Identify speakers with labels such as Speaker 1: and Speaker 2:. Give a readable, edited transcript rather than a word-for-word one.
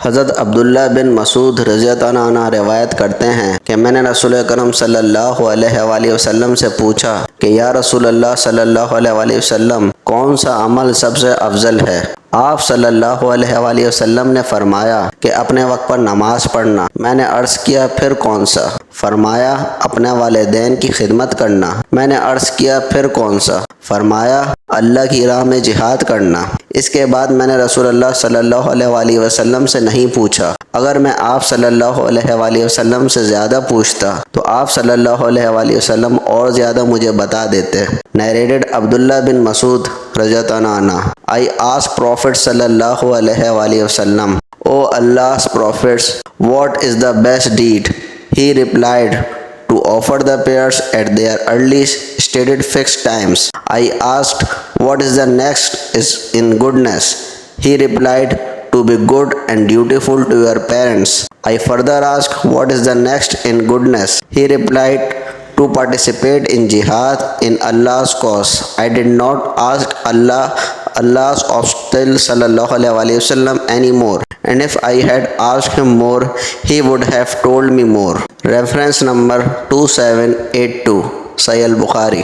Speaker 1: हज़रत अब्दुल्ला बिन मसूद रज़ियल्लाहु अन्हु रिवायत करते हैं कि मैंने रसूल अकरम सल्लल्लाहु अलैहि वसल्लम से पूछा कि या रसूल अल्लाह सल्लल्लाहु अलैहि वसल्लम, कौन सा अमल सबसे अफजल है? आप सल्लल्लाहु अलैहि वसल्लम ने फरमाया कि अपने वक्त पर नमाज पढ़ना। मैंने अर्ज़ किया फिर कौन सा? फरमाया अपने वालिदैन की खिदमत करना। मैंने अर्ज़ किया फिर कौन सा? फरमाया अल्लाह की राह में जिहाद करना। इसके बाद मैंने रसूलुल्लाह सल्लल्लाहु अलैहि वसल्लम से नहीं पूछा। अगर मैं आप सल्लल्लाहु अलैहि वसल्लम से ज़्यादा पूछता तो आप सल्लल्लाहु अलैहि वसल्लम और ज़्यादा मुझे बता देते। नरेटेड अब्दुल्ला बिन मसूद रज़ियल्लाहु अन्हु। आई आस्क्ड प्रॉफिट सल्लल्लाहु अलैहि वसल्लम, ओ Allah's prophets, what is the best deed? He replied, to offer the prayers at their early stated fixed times. I asked, what is the next is in goodness? He replied, to be good and dutiful to your parents. I further asked, what is the next in goodness? He replied, to participate in jihad in Allah's cause. I did not ask Allah's Apostle sallallahu alaihi wasallam anymore, and if I had asked him more, he would have told me more. Reference number 2782, Sahih al-Bukhari.